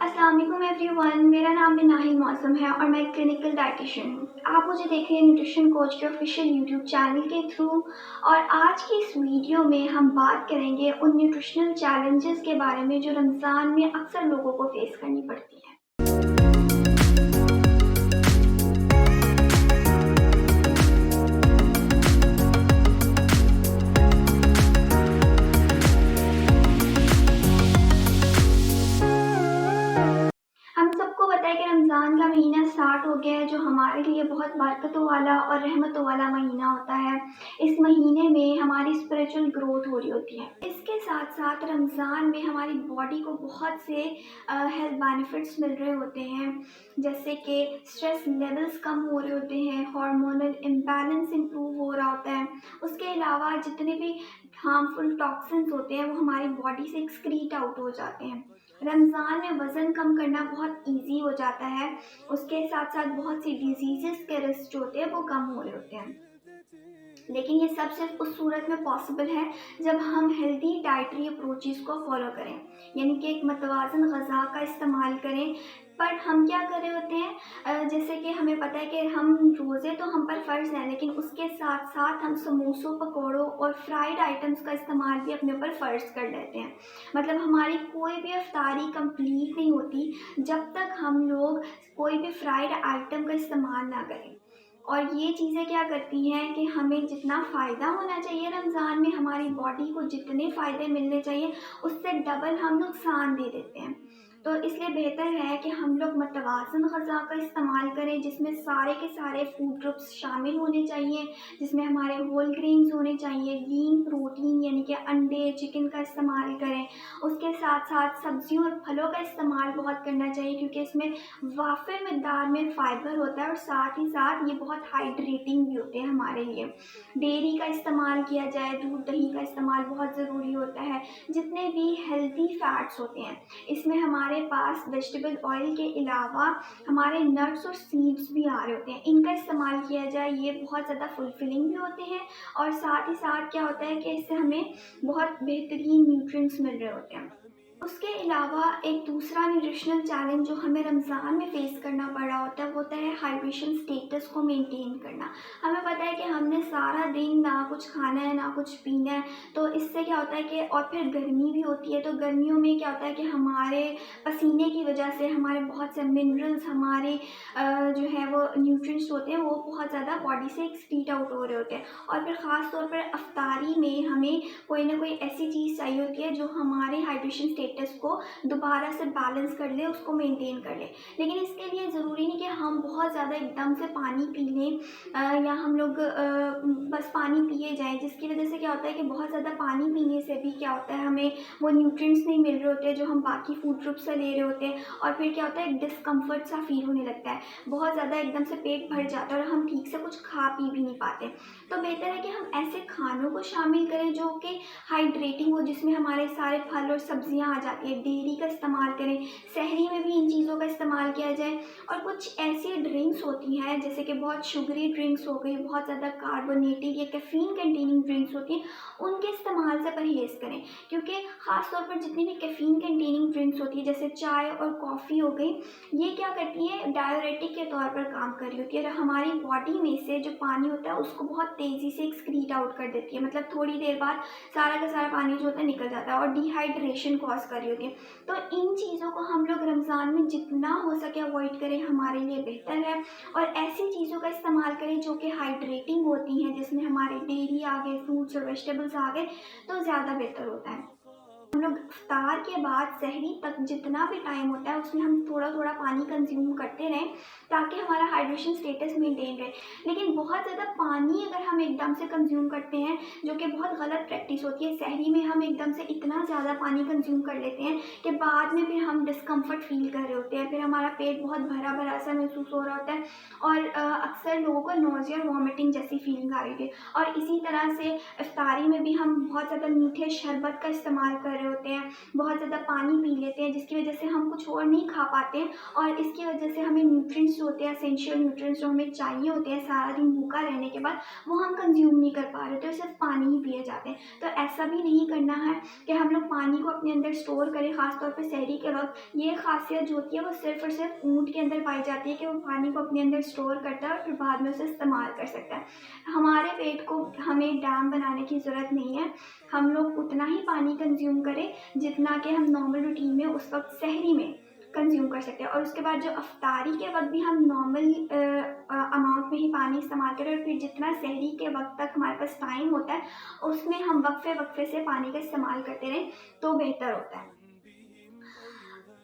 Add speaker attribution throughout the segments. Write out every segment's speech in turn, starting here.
Speaker 1: अस्सलाम वालेकुम एवरीवन, मेरा नाम बिनाहिल मौसम है और मैं एक क्लिनिकल डाइटिशियन हूँ। आप मुझे देख रहे हैं न्यूट्रिशन कोच के ऑफिशियल यूट्यूब चैनल के थ्रू। और आज की इस वीडियो में हम बात करेंगे उन न्यूट्रिशनल चैलेंजेस के बारे में जो रमज़ान में अक्सर लोगों को फेस करनी पड़ती हैं। हम सबको पता है कि रमज़ान का महीना स्टार्ट हो गया है, जो हमारे लिए बहुत बरकतों वाला और रहमतों वाला महीना होता है। इस महीने में हमारी स्पिरिचुअल ग्रोथ हो रही होती है। इसके साथ साथ रमज़ान में हमारी बॉडी को बहुत से हेल्थ बेनिफिट्स मिल रहे होते हैं, जैसे कि स्ट्रेस लेवल्स कम हो रहे होते हैं, हार्मोनल इम्बैलेंस इम्प्रूव हो रहा होता है। उसके अलावा जितने भी हार्मफुल टॉक्सिन्स होते हैं वो हमारी बॉडी से एक्सक्रीट आउट हो जाते हैं। रमज़ान में वज़न कम करना बहुत ईज़ी हो जाता है। उसके साथ साथ बहुत सी डिजीज़ेज़ के रिस्क जो होते हैं वो कम हो रहे होते हैं। लेकिन ये सब सिर्फ उस सूरत में पॉसिबल है जब हम हेल्दी डाइटरी अप्रोचेस को फॉलो करें, यानी कि एक मतवाज़न ग़िज़ा का इस्तेमाल करें। पर हम क्या कर रहे होते हैं, जैसे कि हमें पता है कि हम रोज़े तो हम पर फ़र्ज़ हैं, लेकिन उसके साथ साथ हम समोसों, पकौड़ों और फ्राइड आइटम्स का इस्तेमाल भी अपने ऊपर फ़र्ज़ कर लेते हैं। मतलब हमारी कोई भी इफ्तारी कंप्लीट नहीं होती जब तक हम लोग कोई भी फ्राइड आइटम का इस्तेमाल ना करें। और ये चीज़ें क्या करती हैं कि हमें जितना फ़ायदा होना चाहिए रमज़ान में, हमारी बॉडी को जितने फ़ायदे मिलने चाहिए उससे डबल हम नुकसान दे देते हैं। तो इसलिए बेहतर है कि हम लोग मतवाज़न ग़िज़ा का इस्तेमाल करें, जिसमें सारे के सारे फूड ग्रुप्स शामिल होने चाहिए, जिसमें हमारे होल ग्रेन्स होने चाहिए, लीन प्रोटीन यानी कि अंडे, चिकन का इस्तेमाल करें। उसके साथ साथ सब्ज़ियों और फलों का इस्तेमाल बहुत करना चाहिए, क्योंकि इसमें वाफ़िर मिक़दार में फ़ाइबर होता है और साथ ही साथ ये बहुत हाइड्रेटिंग भी होते हैं हमारे लिए। डेयरी का इस्तेमाल किया जाए, दूध दही का इस्तेमाल बहुत ज़रूरी होता है। जितने भी हेल्दी फ़ैट्स होते हैं, इसमें हमारे पास वेजिटेबल ऑयल के अलावा हमारे नट्स और सीड्स भी आ रहे होते हैं। इनका इस्तेमाल किया जाए, ये बहुत ज़्यादा फुलफिलिंग भी होते हैं और साथ ही साथ क्या होता है कि इससे हमें बहुत बेहतरीन न्यूट्रिएंट्स मिल रहे होते हैं। उसके अलावा एक दूसरा न्यूट्रिशनल चैलेंज जो हमें रमज़ान में फ़ेस करना पड़ रहा होता है, वो होता है हाइड्रेशन स्टेटस को मेंटेन करना। हमें पता है कि हमने सारा दिन ना कुछ खाना है, ना कुछ पीना है, तो इससे क्या होता है कि और फिर गर्मी भी होती है, तो गर्मियों में क्या होता है कि हमारे पसीने की वजह से हमारे बहुत से मिनरल्स, हमारे जो है वो न्यूट्रिएंट्स होते हैं, वो बहुत ज़्यादा बॉडी से एक्सक्रीट आउट हो रहे होते हैं। और फिर ख़ास तौर पर इफ्तारी में हमें कोई ना कोई ऐसी चीज़ चाहिए होती है जो हमारे हाइड्रेशन स्टेटस को दोबारा से बैलेंस कर ले, उसको मेंटेन कर ले। लेकिन इसके लिए ज़रूरी नहीं कि हम बहुत ज़्यादा एकदम से पानी पी लें, या हम लोग बस पानी पिए जाएँ, जिसकी वजह से क्या होता है कि बहुत ज़्यादा पानी पीने से भी क्या होता है, हमें वो न्यूट्रिएंट्स नहीं मिल रहे होते जो हम बाकी फूड ग्रुप से ले रहे होते हैं। और फिर क्या होता है, डिस्कम्फर्ट सा फ़ील होने लगता है, बहुत ज़्यादा एकदम से पेट भर जाता है और हम ठीक से कुछ खा पी भी नहीं पाते। तो बेहतर है कि हम ऐसे खानों को शामिल करें जो कि हाइड्रेटिंग हो, जिसमें हमारे सारे फल और सब्जियां आ जाती है। डेयरी का इस्तेमाल करें, सहरी में भी इन चीज़ों का इस्तेमाल किया जाए। और कुछ ऐसी ड्रिंक्स होती हैं जैसे कि बहुत शुगरी ड्रिंक्स हो गई, बहुत ज़्यादा कार्बोनेटेड या कैफ़ीन कंटेनिंग ड्रिंक्स होती हैं, उनके इस्तेमाल से परहेज़ करें। क्योंकि ख़ास तौर पर जितनी भी कैफ़ीन कंटेनिंग ड्रिंक्स होती है, जैसे चाय और कॉफ़ी हो गई, ये क्या करती है, डाययूरेटिक के तौर पर काम कर रही होती है और हमारी बॉडी में से जो पानी होता है उसको बहुत तेज़ी से एक्सक्रीट आउट कर देती है। मतलब थोड़ी देर बाद सारा का सारा पानी जो होता है निकल जाता है और डिहाइड्रेशन कॉज कर रही होती है। तो इन चीज़ों को हम लोग रमज़ान में जितना हो सके अवॉइड करें, हमारे लिए बेहतर है। और ऐसी चीज़ों का इस्तेमाल करें जो कि हाइड्रेटिंग होती हैं, जिसमें हमारे डेयरी आ गए, फ्रूट्स और वेजिटेबल्स आ गए, तो ज़्यादा बेहतर होता है। हम लोग इफ्तार के बाद सहरी तक जितना भी टाइम होता है उसमें हम थोड़ा थोड़ा पानी कंज्यूम करते रहें, ताकि हमारा हाइड्रेशन स्टेटस मेंटेन रहे। लेकिन बहुत ज़्यादा पानी अगर हम एकदम से कंज्यूम करते हैं, जो कि बहुत गलत प्रैक्टिस होती है, सहरी में हम एकदम से इतना ज़्यादा पानी कंज्यूम कर लेते हैं कि बाद में फिर हम डिस्कम्फर्ट फील कर रहे होते हैं, फिर हमारा पेट बहुत भरा भरा सा महसूस हो रहा होता है और अक्सर लोगों को नोज़िया और वॉमिटिंग जैसी फीलिंग आ रही थी। और इसी तरह से इफ्तारी में भी हम बहुत ज़्यादा मीठे शरबत का इस्तेमाल कर रहे होते हैं, बहुत ज़्यादा पानी पी लेते हैं, जिसकी वजह से हम कुछ और नहीं खा पाते हैं और इसकी वजह से हमें न्यूट्रिएंट्स जो होते हैं, एसेंशियल न्यूट्रिएंट्स जो हमें चाहिए होते हैं सारा दिन भूखा रहने के बाद, वो हम कंज्यूम नहीं कर पा रहे होते, सिर्फ पानी ही पिए जाते हैं। तो ऐसा भी नहीं करना है कि हम लोग पानी को अपने अंदर स्टोर करें, ख़ासतौर पे सहरी के वक्त। ये खासियत जो होती है वो सिर्फ़ और सिर्फ ऊँट के अंदर पाई जाती है कि वो पानी को अपने अंदर स्टोर करता है और फिर बाद में उसे इस्तेमाल कर सकता है। हमारे पेट को हमें डैम बनाने की ज़रूरत नहीं है, हम लोग उतना ही पानी कंज़्यूम करें जितना कि हम नॉर्मल रूटीन में उस वक्त सहरी में कंज़्यूम कर सकते हैं, और उसके बाद जो अफ्तारी के वक्त भी हम नॉर्मल अमाउंट में ही पानी इस्तेमाल करें, और फिर जितना सहरी के वक्त तक हमारे पास टाइम होता है उसमें हम वक्फे वक्फे से पानी का इस्तेमाल करते रहें तो बेहतर होता है।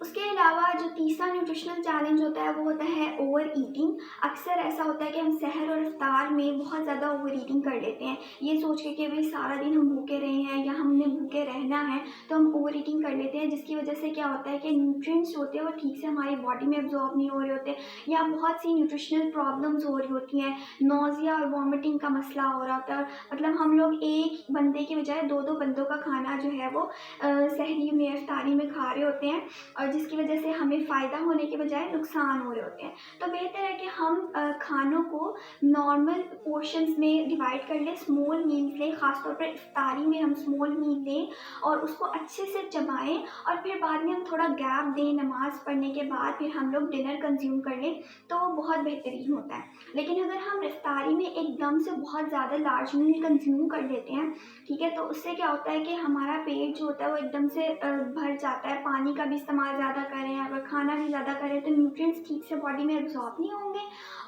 Speaker 1: उसके अलावा जो तीसरा न्यूट्रिशनल चैलेंज होता है वो होता है ओवर ईटिंग। अक्सर ऐसा होता है कि हम सहर और इफ्तार में बहुत ज़्यादा ओवर ईटिंग कर लेते हैं, ये सोच के कि भाई सारा दिन हम भूखे रहे हैं या हमने भूखे रहना है, तो हम ओवर ईटिंग कर लेते हैं, जिसकी वजह से क्या होता है कि न्यूट्रिएंट्स होते हैं वो ठीक से हमारी बॉडी में एब्जॉर्ब नहीं हो रहे होते, या बहुत सी न्यूट्रिशनल प्रॉब्लम्स हो रही होती हैं, नोज़िया और वॉमिटिंग का मसला हो रहा होता है। मतलब हम लोग एक बंदे की बजाय दो दो बंदों का खाना जो है वो सहरी में इफ्तारी में खा रहे होते हैं, और जिसकी वजह से हमें फ़ायदा होने के बजाय नुकसान हो रहे होते हैं। तो बेहतर है कि हम खानों को नॉर्मल पोर्शंस में डिवाइड कर लें, स्मॉल मील्स लें, ख़ासतौर पर इफ्तारी में हम स्मॉल मील लें और उसको अच्छे से चबाएँ, और फिर बाद में हम थोड़ा गैप दें, नमाज़ पढ़ने के बाद फिर हम लोग डिनर कंज्यूम कर लें, तो वो बहुत बेहतरीन होता है। लेकिन अगर हम इफ्तारी में एकदम से बहुत ज़्यादा लार्ज मील कंज्यूम कर लेते हैं, ठीक है, तो उससे क्या होता है कि हमारा पेट जो होता है वो एकदम से भर जाता है, पानी का भी इस्तेमाल ज़्यादा करें, अगर खाना भी ज़्यादा करें तो न्यूट्रिएंट्स ठीक से बॉडी में एब्जॉर्ब नहीं होंगे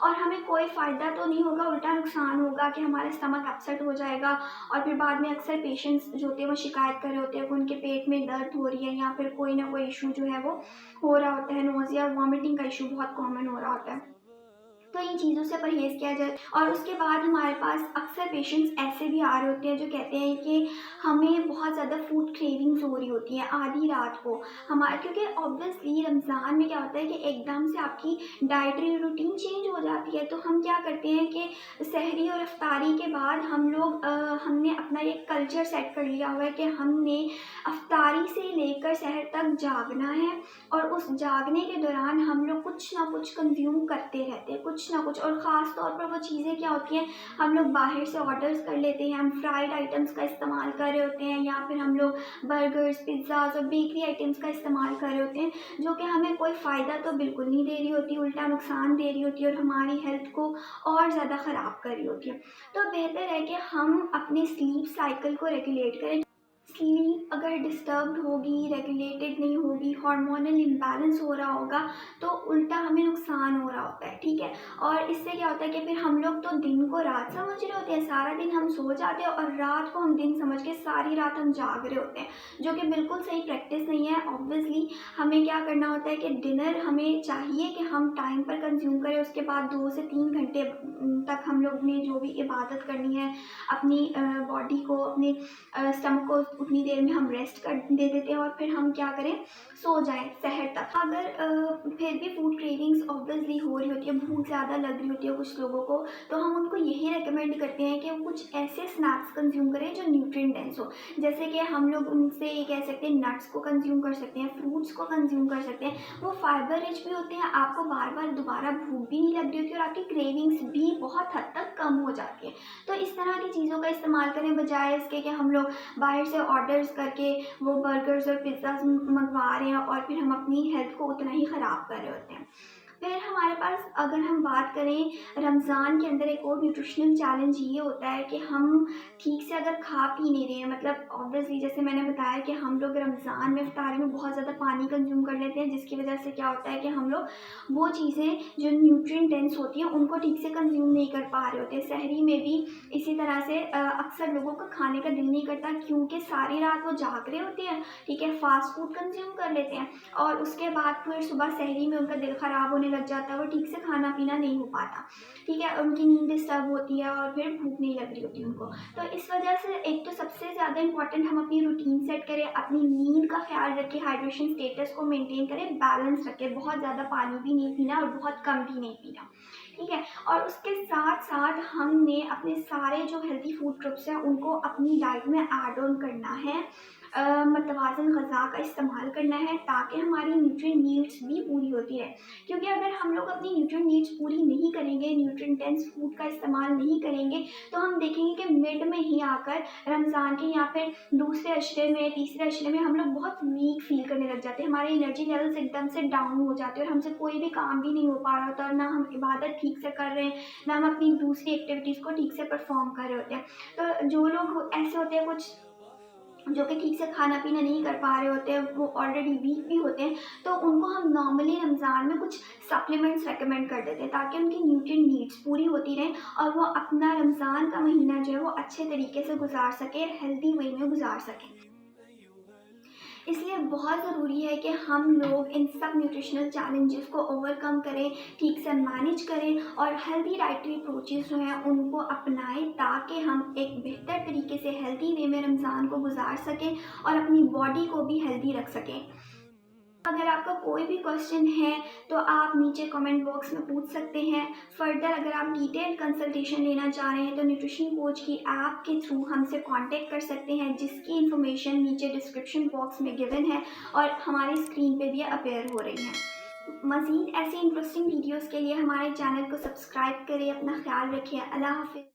Speaker 1: और हमें कोई फ़ायदा तो नहीं होगा, उल्टा नुकसान होगा कि हमारा स्टमक अपसेट हो जाएगा। और फिर बाद में अक्सर पेशेंट्स जो होते हैं वो शिकायत कर रहे होते हैं कि उनके पेट में दर्द हो रही है या फिर कोई ना कोई इशू जो है वो हो रहा होता है, नोज़िया वॉमिटिंग का इशू बहुत कॉमन हो रहा होता है। तो इन चीज़ों से परहेज़ किया जाए। और उसके बाद हमारे पास अक्सर पेशेंट्स ऐसे भी आ रहे होते हैं जो कहते हैं कि हमें बहुत ज़्यादा फूड क्रेविंग्स हो रही होती हैं आधी रात को, हमारे क्योंकि ऑब्वियसली रमज़ान में क्या होता है कि एकदम से आपकी डाइटरी रूटीन चेंज हो जाती है, तो हम क्या करते हैं कि सहरी और इफ्तारी के बाद हम लोग हमने अपना एक कल्चर सेट कर लिया हुआ है कि हमने इफ्तारी से लेकर सहर तक जागना है, और उस जागने के दौरान हम लोग कुछ ना कुछ कंज्यूम करते रहते हैं, कुछ ना कुछ। और ख़ास तौर पर वो चीज़ें क्या होती हैं, हम लोग बाहर से ऑर्डर्स कर लेते हैं, हम फ्राइड आइटम्स का इस्तेमाल कर रहे होते हैं, या फिर हम लोग बर्गर्स, पिज़्ज़ाज़ और बेकरी आइटम्स का इस्तेमाल कर रहे होते हैं, जो कि हमें कोई फ़ायदा तो बिल्कुल नहीं दे रही होती, उल्टा नुकसान दे रही होती है और हमारी हेल्थ को और ज़्यादा ख़राब कर रही होती है। तो बेहतर है कि हम अपने स्लीप साइकिल को रेगुलेट करें। स्लीप अगर डिस्टर्ब्ड होगी, रेगुलेटेड नहीं होगी, हार्मोनल इम्बैलेंस हो रहा होगा, तो उल्टा हमें नुकसान हो रहा होता है, ठीक है। और इससे क्या होता है कि फिर हम लोग तो दिन को रात समझ रहे होते हैं, सारा दिन हम सो जाते हैं और रात को हम दिन समझ के सारी रात हम जाग रहे होते हैं, जो कि बिल्कुल सही प्रैक्टिस नहीं है। ऑब्वियसली हमें क्या करना होता है कि डिनर हमें चाहिए कि हम टाइम पर कंज्यूम करें, उसके बाद 2 से 3 घंटे तक हम लोग ने जो भी इबादत करनी है अपनी बॉडी को, अपने स्टमक को, उतनी देर में हम रेस्ट कर दे देते हैं और फिर हम क्या करें, सो जाएं सहर तक। अगर फिर भी फूड क्रेविंग्स ऑब्वियसली हो रही होती है, भूख ज़्यादा लग रही होती है कुछ लोगों को, तो हम उनको यही रेकमेंड करते हैं कि वो कुछ ऐसे स्नैक्स कंज्यूम करें जो न्यूट्रिएंट डेंस हो। जैसे कि हम लोग उनसे ये कह सकते हैं नट्स को कंज्यूम कर सकते हैं, फ्रूट्स को कंज्यूम कर सकते हैं, वो फाइबर रिच भी होते हैं, आपको बार बार दोबारा भूख भी नहीं लग रही होती और आपकी क्रेविंग्स भी बहुत हद तक कम हो जाती है। तो इस तरह की चीज़ों का इस्तेमाल करें, बजाय इसके कि हम लोग बाहर से ऑर्डर्स करके वो बर्गर्स और पिज़्ज़ाज़ मंगवा रहे हैं और फिर हम अपनी हेल्थ को उतना ही ख़राब कर रहे होते हैं। फिर हमारे पास अगर हम बात करें रमज़ान के अंदर, एक और न्यूट्रिशनल चैलेंज ये होता है कि हम ठीक से अगर खा पी नहीं रहे हैं, मतलब ऑब्वियसली जैसे मैंने बताया कि हम लोग रमज़ान में इफ्तारी में बहुत ज़्यादा पानी कंज्यूम कर लेते हैं, जिसकी वजह से क्या होता है कि हम लोग वो चीज़ें जो न्यूट्रिएंट डेंस होती हैं उनको ठीक से कंज्यूम नहीं कर पा रहे होते। सहरी में भी इसी तरह से अक्सर लोगों को खाने का दिल नहीं करता, क्योंकि सारी रात वो जाग रहे होते हैं, ठीक है, फास्ट फूड कंज्यूम कर लेते हैं और उसके बाद फिर सुबह सहरी में उनका दिल ख़राब होने लग जाता है, वो ठीक से खाना पीना नहीं हो पाता, ठीक है, उनकी नींद डिस्टर्ब होती है और फिर भूख नहीं लग रही होती उनको। तो इस वजह से एक तो सबसे ज़्यादा इंपॉर्टेंट, हम अपनी रूटीन सेट करें, अपनी नींद का ख्याल रखें, हाइड्रेशन स्टेटस को मेंटेन करें, बैलेंस रखें, बहुत ज़्यादा पानी भी नहीं पीना और बहुत कम भी नहीं पीना, ठीक है। और उसके साथ साथ हमने अपने सारे जो हेल्दी फूड ग्रुप्स हैं उनको अपनी डाइट में ऐड ऑन करना है। मतवाज़न ग़िज़ा का इस्तेमाल करना है ताकि हमारी न्यूट्रिएंट नीड्स भी पूरी होती रहे। क्योंकि अगर हम लोग अपनी न्यूट्रिएंट नीड्स पूरी नहीं करेंगे, न्यूट्रिएंट डेंस फूड का इस्तेमाल नहीं करेंगे, तो हम देखेंगे कि मिड में ही आकर रमज़ान के या फिर दूसरे अशरे में, तीसरे अशरे में हम लोग बहुत वीक फ़ील करने लग जाते हैं। हमारे एनर्जी लेवल्स एकदम से डाउन हो जाते हैं और हमसे कोई भी काम भी नहीं हो पा रहा होता और ना हम इबादत ठीक से कर रहे हैं, ना हम अपनी दूसरी एक्टिविटीज़ को ठीक से परफ़ॉर्म कर रहे होते हैं। तो जो लोग ऐसे होते हैं कुछ जो कि ठीक से खाना-पीना नहीं कर पा रहे होते हैं, वो ऑलरेडी वीक भी होते हैं, तो उनको हम नॉर्मली रमज़ान में कुछ सप्लीमेंट्स रिकमेंड कर देते हैं ताकि उनकी न्यूट्रिएंट नीड्स पूरी होती रहें और वो अपना रमज़ान का महीना जो है वो अच्छे तरीके से गुज़ार सकें, हेल्दी वे में गुज़ार सकें। इसलिए बहुत ज़रूरी है कि हम लोग इन सब न्यूट्रिशनल चैलेंजेस को ओवरकम करें, ठीक से मैनेज करें और हेल्दी डाइटरी अप्रोचेस जो हैं उनको अपनाएं ताकि हम एक बेहतर तरीके से हेल्दी वे में रमज़ान को गुजार सकें और अपनी बॉडी को भी हेल्दी रख सकें। अगर आपका कोई भी क्वेश्चन है तो आप नीचे कमेंट बॉक्स में पूछ सकते हैं। फर्दर अगर आप डिटेल कंसल्टेशन लेना चाह रहे हैं तो न्यूट्रिशन कोच की ऐप के थ्रू हमसे कांटेक्ट कर सकते हैं, जिसकी इन्फॉर्मेशन नीचे डिस्क्रिप्शन बॉक्स में गिवन है और हमारी स्क्रीन पे भी अपीयर हो रही है। मज़ीद ऐसे इंटरेस्टिंग वीडियोज़ के लिए हमारे चैनल को सब्सक्राइब करें। अपना ख्याल रखिए। अल्लाह हाफ़िज़।